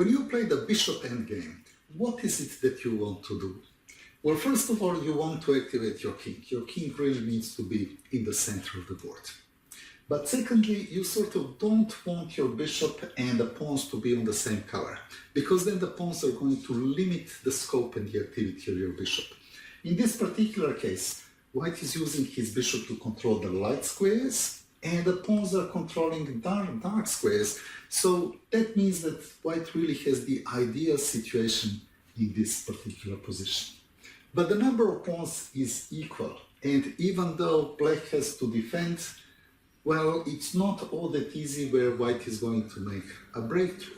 When you play the bishop endgame, what is it that you want to do? Well, first of all, you want to activate your king. Your king really needs to be in the center of the board. But secondly, you sort of don't want your bishop and the pawns to be on the same color, because then the pawns are going to limit the scope and the activity of your bishop. In this particular case, white is using his bishop to control the light squares, and the pawns are controlling dark squares. So that means that white really has the ideal situation in this particular position. But the number of pawns is equal, and even though black has to defend, well, it's not all that easy where white is going to make a breakthrough.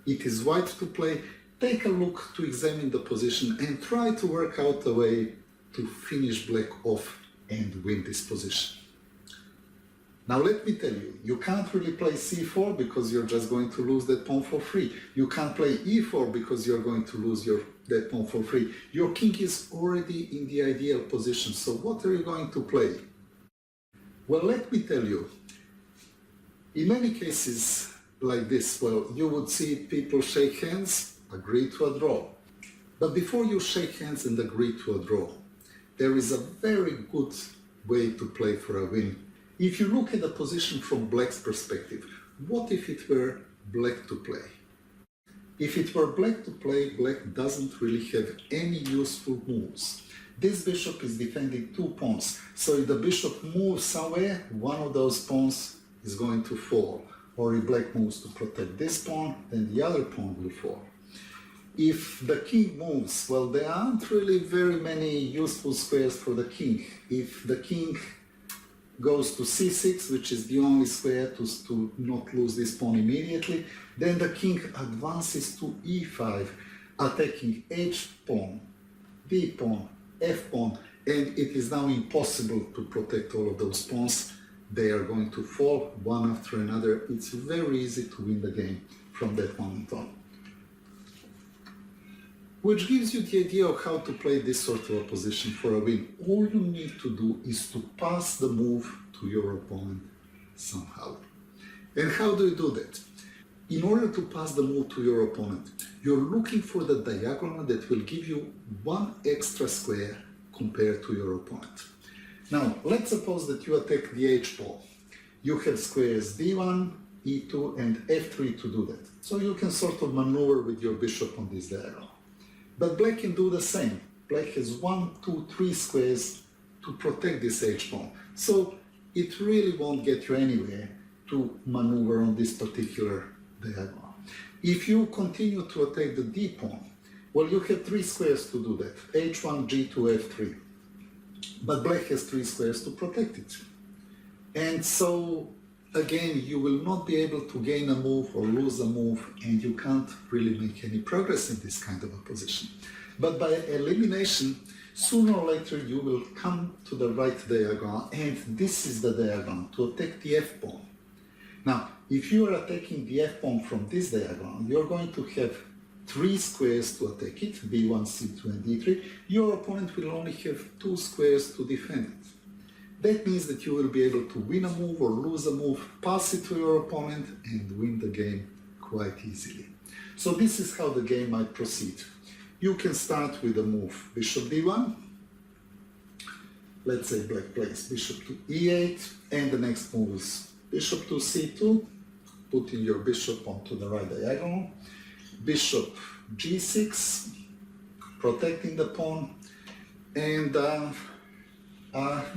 It is white to play. Take a look to examine the position and try to work out a way to finish black off and win this position. Now let me tell you, you can't really play c4 because you're just going to lose that pawn for free. You can't play e4 because you're going to lose that pawn for free. Your king is already in the ideal position, so what are you going to play? Well, let me tell you, in many cases like this, well, you would see people shake hands, agree to a draw. But before you shake hands and agree to a draw, there is a very good way to play for a win. If you look at the position from black's perspective, what if it were black to play? If it were black to play, black doesn't really have any useful moves. This bishop is defending two pawns, so if the bishop moves somewhere, one of those pawns is going to fall. Or if black moves to protect this pawn, then the other pawn will fall. If the king moves, well, there aren't really very many useful squares for the king. If the king goes to c6, which is the only square to not lose this pawn immediately, then the king advances to e5, attacking h pawn, d pawn, f pawn, and it is now impossible to protect all of those pawns. They are going to fall one after another. It's very easy to win the game from that moment on. Which gives you the idea of how to play this sort of a position for a win. All you need to do is to pass the move to your opponent somehow. And how do you do that? In order to pass the move to your opponent, you're looking for the diagonal that will give you one extra square compared to your opponent. Now, let's suppose that you attack the h pawn. You have squares d1, e2, and f3 to do that. So you can sort of maneuver with your bishop on this diagonal. But black can do the same. Black has 1, 2, 3 squares to protect this h pawn. So it really won't get you anywhere to maneuver on this particular diagonal. If you continue to attack the d pawn, well, you have 3 squares to do that. h1, g2, f3. But black has 3 squares to protect it. And so, again, you will not be able to gain a move or lose a move, and you can't really make any progress in this kind of a position. But by elimination, sooner or later you will come to the right diagonal, and this is the diagonal to attack the f pawn. Now, if you are attacking the f pawn from this diagonal, you're going to have 3 squares to attack it, b1, c2, and d3. Your opponent will only have 2 squares to defend it. That means that you will be able to win a move or lose a move, pass it to your opponent, and win the game quite easily. So this is how the game might proceed. You can start with a move bishop d1. Let's say black plays bishop to e8, and the next move is bishop to c2, putting your bishop onto the right diagonal. Bishop g6, protecting the pawn, and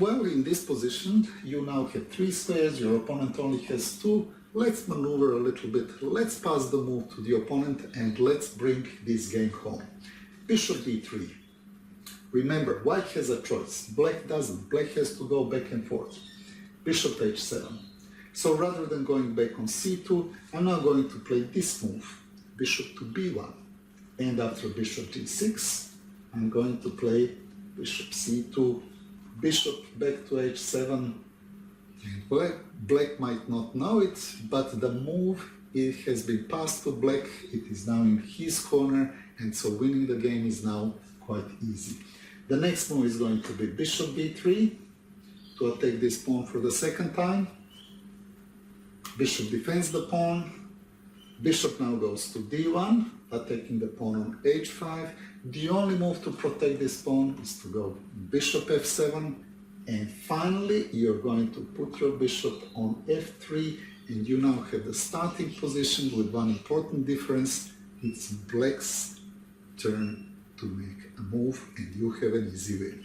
well, in this position, you now have 3 squares, your opponent only has 2. Let's maneuver a little bit. Let's pass the move to the opponent and let's bring this game home. Bishop d3. Remember, white has a choice. Black doesn't. Black has to go back and forth. Bishop h7. So rather than going back on c2, I'm now going to play this move, bishop to b1. And after bishop d6, I'm going to play bishop c2, bishop back to h7. And black might not know it, but the move, it has been passed to black. It is now in his corner, and so winning the game is now quite easy. The next move is going to be bishop b3 to attack this pawn for the second time. Bishop defends the pawn. Bishop now goes to d1, attacking the pawn on h5. The only move to protect this pawn is to go bishop f7, and finally you're going to put your bishop on f3, and you now have the starting position with one important difference. It's black's turn to make a move, and you have an easy win.